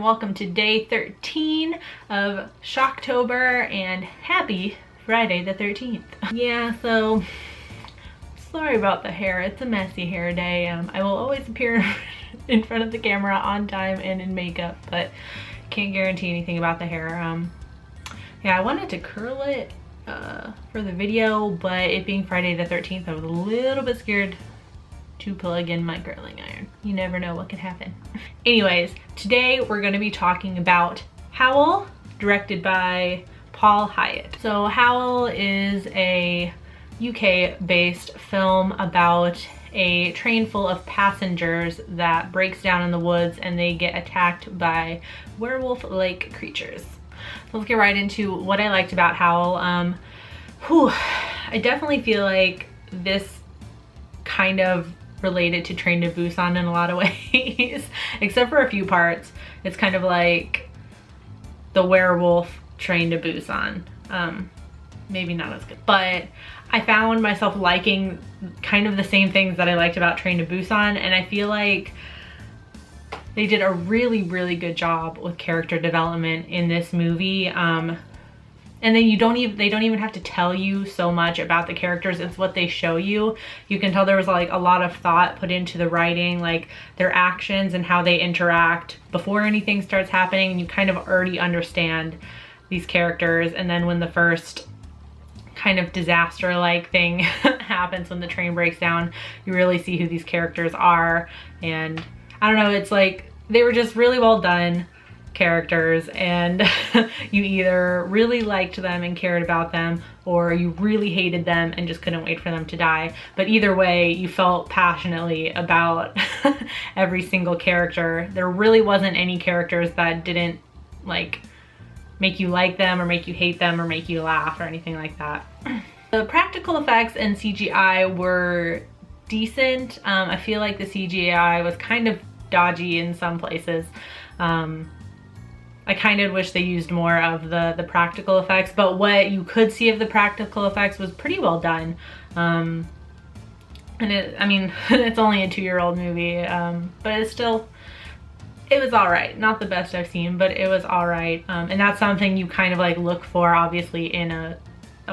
welcome to day 13 of Shocktober and happy Friday the 13th. Yeah, so sorry about the hair. It's a messy hair day. I will always appear in front of the camera on time and in makeup, but can't guarantee anything about the hair. Yeah, I wanted to curl it for the video, but it being Friday the 13th, I was a little bit scared to plug in my curling iron. You never know what could happen. Anyways, today we're going to be talking about Howl, directed by Paul Hyatt. So Howl is a UK-based film about a train full of passengers that breaks down in the woods and they get attacked by werewolf-like creatures. So let's get right into what I liked about Howl. I definitely feel like this kind of related to Train to Busan in a lot of ways, except for a few parts. It's kind of like the werewolf Train to Busan. Maybe not as good, but I found myself liking kind of the same things that I liked about Train to Busan, and I feel like they did a really, really good job with character development in this movie. And then they don't even have to tell you so much about the characters. It's what they show you. You can tell there was like a lot of thought put into the writing, like their actions and how they interact before anything starts happening. And you kind of already understand these characters. And then when the first kind of disaster-like thing happens, when the train breaks down, you really see who these characters are. And I don't know, it's like they were just really well done characters, and you either really liked them and cared about them, or you really hated them and just couldn't wait for them to die. But either way, you felt passionately about every single character. There really wasn't any characters that didn't like make you like them or make you hate them or make you laugh or anything like that. The practical effects and CGI were decent. I feel like the CGI was kind of dodgy in some places. I kind of wish they used more of the practical effects, but what you could see of the practical effects was pretty well done. And I mean, it's only a 2-year-old movie, but it was all right. Not the best I've seen, but it was all right. And that's something you kind of like look for, obviously, in a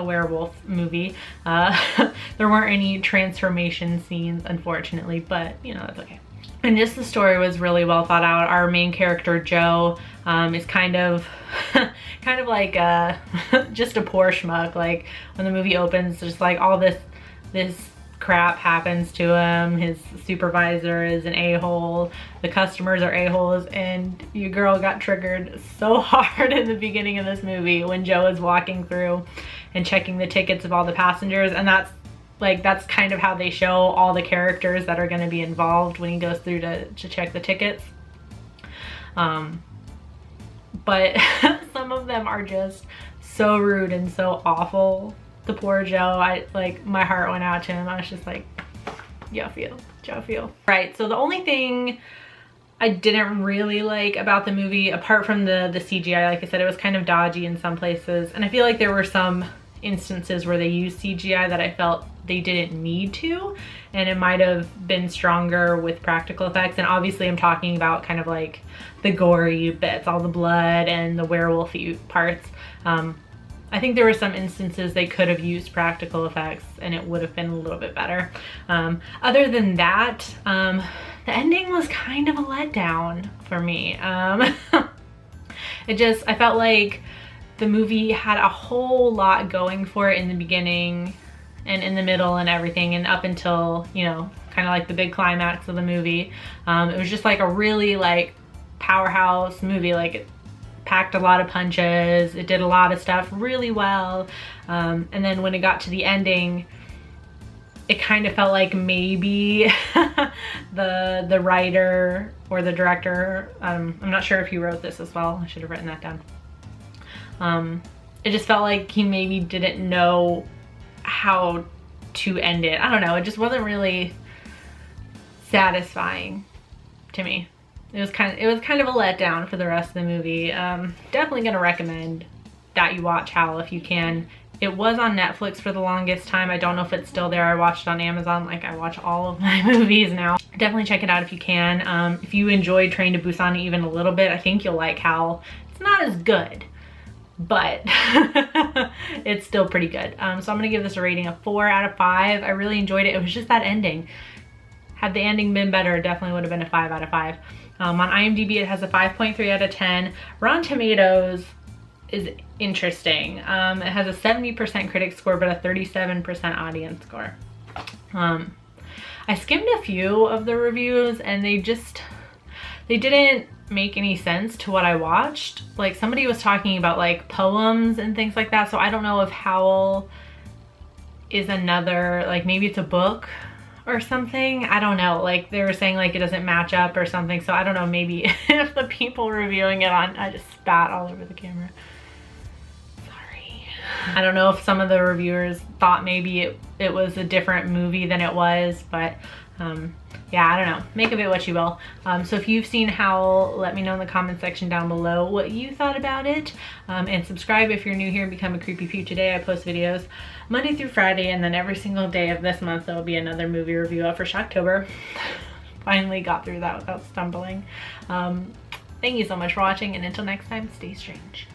werewolf movie. There weren't any transformation scenes, unfortunately, but you know, that's okay. And just the story was really well thought out. Our main character, Joe, is kind of like just a poor schmuck. Like when the movie opens, just like all this crap happens to him. His supervisor is an a-hole. The customers are a-holes, and your girl got triggered so hard in the beginning of this movie when Joe is walking through and checking the tickets of all the passengers, and that's kind of how they show all the characters that are going to be involved when he goes through to check the tickets. But some of them are just so rude and so awful. The poor Joe, my heart went out to him. I was just like, Joe feel. Right, so the only thing I didn't really like about the movie, apart from the CGI, like I said, it was kind of dodgy in some places. And I feel like there were some instances where they used CGI that I felt they didn't need to, and it might have been stronger with practical effects. And obviously I'm talking about kind of like the gory bits, all the blood and the werewolf-y parts. I think there were some instances they could have used practical effects and it would have been a little bit better. Other than that, the ending was kind of a letdown for me. I felt like the movie had a whole lot going for it in the beginning and in the middle and everything, and up until, you know, kind of like the big climax of the movie. It was just like a really like powerhouse movie. Like it packed a lot of punches, it did a lot of stuff really well. And then when it got to the ending, it kind of felt like maybe the writer or the director, I'm not sure if he wrote this as well, I should have written that down. It just felt like he maybe didn't know how to end it. I don't know, it just wasn't really satisfying to me. It was kind of a letdown for the rest of the movie. Definitely gonna recommend that you watch Howl if you can It was on Netflix for the longest time. I don't know if it's still there. I watched it on Amazon, like I watch all of my movies now. Definitely check it out if you can. If you enjoyed Train to Busan even a little bit, I think you'll like Howl. It's not as good, but it's still pretty good. So I'm gonna give this a rating of 4 out of 5. I really enjoyed it. It was just that ending. Had the ending been better, it definitely would have been a 5 out of 5. On IMDb, it has a 5.3 out of 10. Rotten Tomatoes is interesting. It has a 70% critic score, but a 37% audience score. I skimmed a few of the reviews and they didn't make any sense to what I watched. Like somebody was talking about like poems and things like that. So I don't know if Howl is another, like maybe it's a book or something. I don't know. Like they were saying like it doesn't match up or something. So I don't know, maybe if the people reviewing it I just spat all over the camera. I don't know if some of the reviewers thought maybe it was a different movie than it was, but yeah, I don't know. Make of it what you will. So if you've seen Howl, let me know in the comment section down below what you thought about it. And subscribe if you're new here and become a creepy pew today. I post videos Monday through Friday, and then every single day of this month there will be another movie review up for Shocktober. Finally got through that without stumbling. Thank you so much for watching, and until next time, stay strange.